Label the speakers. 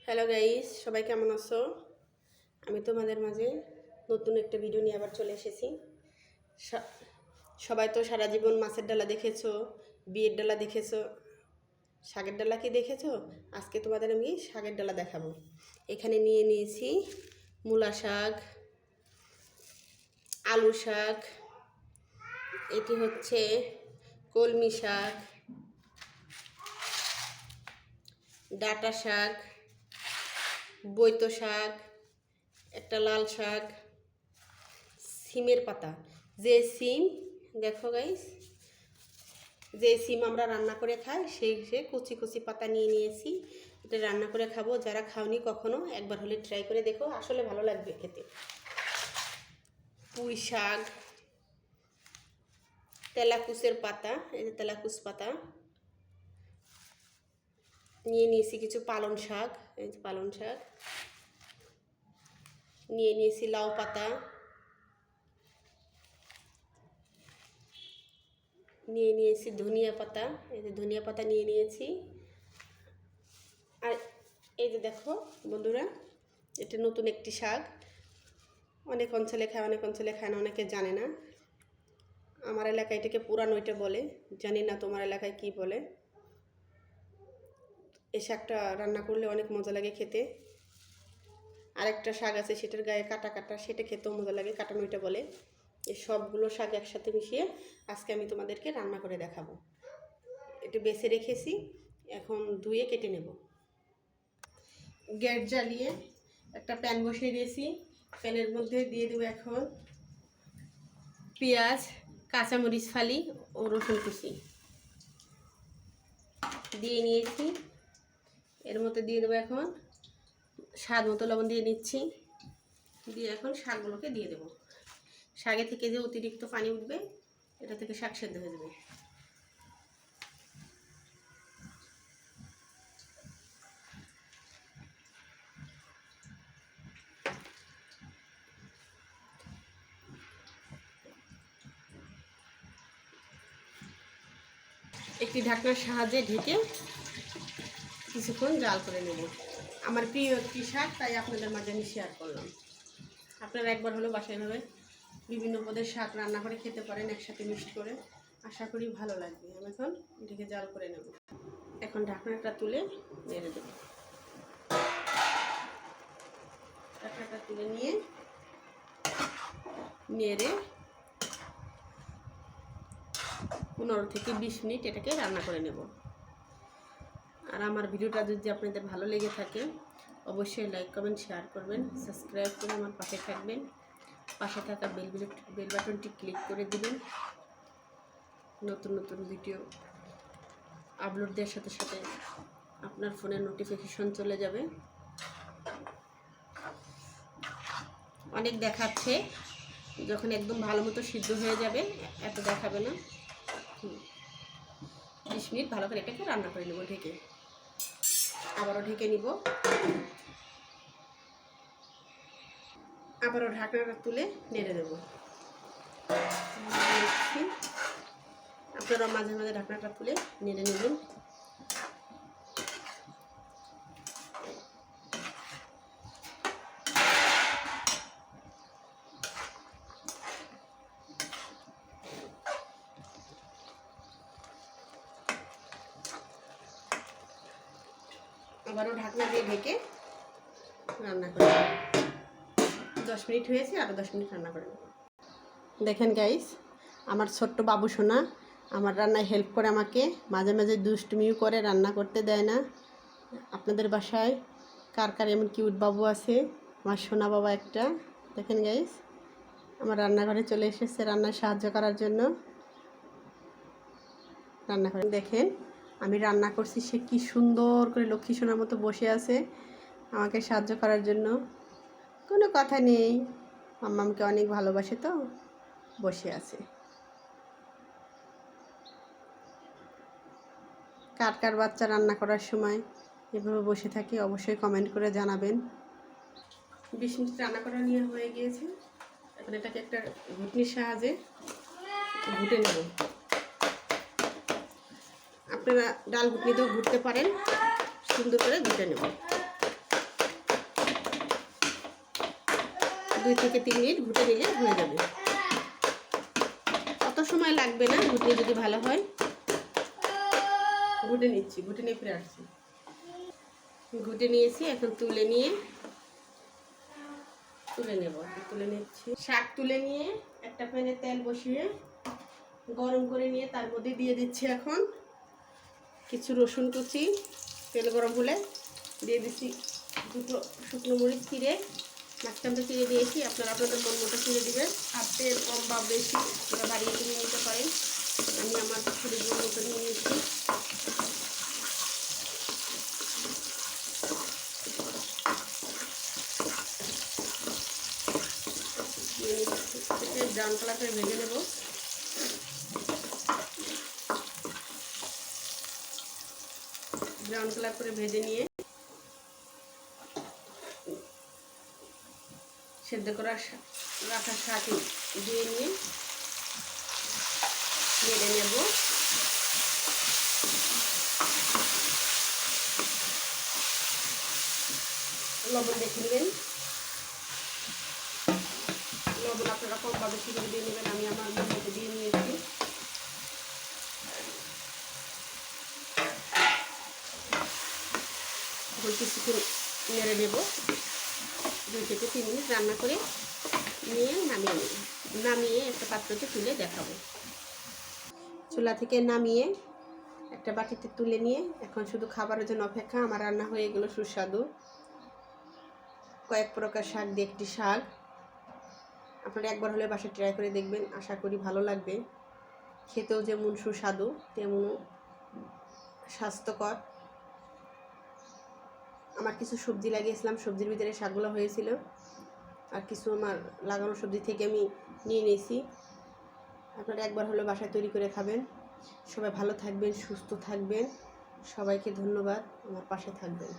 Speaker 1: Hello guys, সবাই কেমন আছো? আমি তোমাদের মাঝে নতুন একটা ভিডিও নিয়ে আবার চলে এসেছি। সবাই তো সারা জীবন মাছের ডালা দেখেছো, বিয়ের ডালা দেখেছো, শাকের ডালা কি দেখেছো? আজকে তোমাদের আমি শাকের ডালা দেখাবো। এখানে নিয়ে নিয়েছি মূলা শাক, আলু শাক, এটি হচ্ছে কলমি শাক, ডাঁটা শাক, বৈতো শাক, একটা লাল শাক, সিমের পাতা। যে সিম দেখো গাইস, যে সিম আমরা রান্না করে খাই সে কুচি কুচি পাতা নিয়ে নিয়েছি। এটা রান্না করে খাবো। যারা খাওনি কখনো একবার হলে ট্রাই করে দেখো, আসলে ভালো লাগবে খেতে। পুঁই শাক, তেলাকুচের পাতা, এই যে তেলাকুচ পাতা নিয়ে নিয়েছি। কিছু পালং শাক, এই যে পালং শাক নিয়ে নিয়েছি। লাউ পাতা নিয়ে নিয়েছি। ধনিয়া পাতা, এই যে ধনিয়া পাতা নিয়ে নিয়েছি। আর এই যে দেখো বন্ধুরা, এটা নতুন একটি শাক। অনেক অঞ্চলে খায়, অনেক অঞ্চলে খায় না, অনেকে জানে না। আমার এলাকায় এটাকে পুরানো এটা বলে, জানি না তোমার এলাকায় কি বলে। এই শাকটা রান্না করলে অনেক মজা লাগে খেতে। আরেকটা শাক আছে সেটার গায়ে কাটা কাটা, সেটা খেতেও মজা লাগে, কাটানো এটা বলে। এই সবগুলো শাক একসাথে মিশিয়ে আজকে আমি তোমাদেরকে রান্না করে দেখাবো। এটা বেছে রেখেছি, এখন ধুয়ে কেটে নেব। গ্যাস জ্বালিয়ে একটা প্যান বসিয়ে দিয়েছি। প্যানের মধ্যে দিয়ে দেবো এখন পেঁয়াজ, কাঁচামরিচ ফালি ও রসুন কুচি দিয়ে নিয়েছি। এর মধ্যে দিয়ে দেবো এখন স্বাদ মতো লবণ দিয়ে নিচ্ছি। দিয়ে এখন শাকগুলোকে দিয়ে দেবো। শাকে থেকে যে অতিরিক্ত পানি উঠবে এটা থেকে শাক সেদ্ধ হয়ে যাবে। একটি ঢাকনার সাহায্যে ঢেকে কিছুক্ষণ জাল করে নেব। আমার প্রিয় একটি শাক, তাই আপনাদের মাঝে আমি শেয়ার করলাম। আপনারা একবার হলেও বাসায় ভাবে বিভিন্ন পদের শাক রান্না করে খেতে পারেন একসাথে মিক্সড করে। আশা করি ভালো লাগবে। আমি এখন ঢেকে জাল করে নেব। এখন ঢাকনাটা তুলে নেড়ে দেব। ঢাকনাটা তুলে নিয়ে নেড়ে 15 থেকে 20 মিনিট এটাকে রান্না করে নেব। আর আমার ভিডিওটা যদি আপনাদের ভালো লেগে থাকে অবশ্যই লাইক কমেন্ট শেয়ার করবেন, সাবস্ক্রাইব করে আমার পাশে থাকবেন। পাশে থাকা বেল বাটনটি ক্লিক করে দিবেন। নতুন নতুন ভিডিও আপলোড দেওয়ার সাথে সাথে আপনার ফোনে নোটিফিকেশন চলে যাবে। অনেক দেখাচ্ছে, যখন একদম ভালো মতো সিদ্ধ হয়ে যাবে এত দেখাবে না। 20 মিনিট ভালো করে এটাকে রান্না করে নেব ঢেকে। আবারও ঢেকে নিব। আবারও ঢাকনাটা তুলে নেড়ে দেব। আপনারা মাঝে মাঝে ঢাকনাটা তুলে নেড়ে নেবেন। আবারও ঢাকনা দিয়ে ঢেকে রান্না করে 10 মিনিট হয়েছে, আরও 10 মিনিট রান্না করে নেব। দেখেন গাইস, আমার ছোট্ট বাবু সোনা আমার রান্নায় হেল্প করে আমাকে। মাঝে মাঝে দুষ্টুমিও করে, রান্না করতে দেয় না। আপনাদের বাসায় কার কার এমন কিউট বাবু আছে? আমার সোনা বাবা একটা। দেখেন গাইস, আমার রান্নাঘরে চলে এসেছে রান্নায় সাহায্য করার জন্য। রান্নাঘরে দেখেন আমি রান্না করছি, সে কি সুন্দর করে লক্ষ্মী সোনার মতো বসে আছে আমাকে সাহায্য করার জন্য। কোনো কথা নেই, মাম্মামকে অনেক ভালোবাসে তো বসে আছে। কার কার বাচ্চা রান্না করার সময় এভাবে বসে থাকে অবশ্যই কমেন্ট করে জানাবেন। 20 মিনিট রান্না করা নিয়ে হয়ে গিয়েছে। এখন এটাকে একটা ঘুটনির সাহায্যে ঘুটে নেব। আপনারা ডাল ঘুটনি দিয়েও ঘুরতে পারেন, সুন্দর করে ঘুটে নেব। 2 থেকে 3 মিনিট ঘুটে নিলে হয়ে যাবে। অত সময় লাগবে না, ঘুটনি যদি ভালো হয়। ঘুটে নিচ্ছি, ঘুটে নিয়ে ফিরে আসছি। ঘুটে নিয়েছি, এখন তুলে নেব। তুলে নিচ্ছি। শাক তুলে নিয়ে একটা প্যানে তেল বসিয়ে গরম করে নিয়ে তার মধ্যে দিয়ে দিচ্ছি এখন কিছু রসুন কুচি। তেল গরম হলে দিয়ে দিচ্ছি 2 শুকনো মরিচ চিড়ে, মাঝখানটা চিড়ে দিয়েছি। আপনারা আপনাদের মন মতো চিড়ে দিবেন, আর তেল কম বা বেশি ওরা বাড়িয়ে কিনে নিতে পারেন। আমি আমার শরীর মন মতো নিয়ে নিয়েছি। ব্রাউন কালার করে ভেজে নেব। ব্রাউন কালার করে ভেজে নিয়ে সেদ্ধ করা রাখা শাক দিয়ে নিয়ে নেড়ে নেব। লবণ দেখে নেবেন, লবণ আপনারা কম বা বেশি করে দিয়ে নেবেন। আমি আমার মতো দিয়ে নিয়েছি। কিছুক্ষণ নেড়ে নেব। 2 থেকে 3 মিনিট রান্না করে নিয়ে নামিয়ে একটা পাত্রতে তুলে দেখাবো। চুলা থেকে নামিয়ে একটা বাটিতে তুলে নিয়ে এখন শুধু খাবারের জন্য অপেক্ষা। আমার রান্না হয়ে গেল সুস্বাদু কয়েক প্রকার শাক দিয়ে একটি শাক। আপনারা একবার হলে বাসায় ট্রাই করে দেখবেন, আশা করি ভালো লাগবে। খেতেও যেমন সুস্বাদু তেমন স্বাস্থ্যকর। আমার কিছু সবজি লাগিয়েছিলাম, সবজির ভিতরে শাকগুলো হয়েছিল, আর কিছু আমার লাগানো সবজি থেকে আমি নিয়ে নিয়েছি। আপনারা একবার হলে বাসায় তৈরি করে খাবেন। সবাই ভালো থাকবেন, সুস্থ থাকবেন। সবাইকে ধন্যবাদ, আমার পাশে থাকবেন।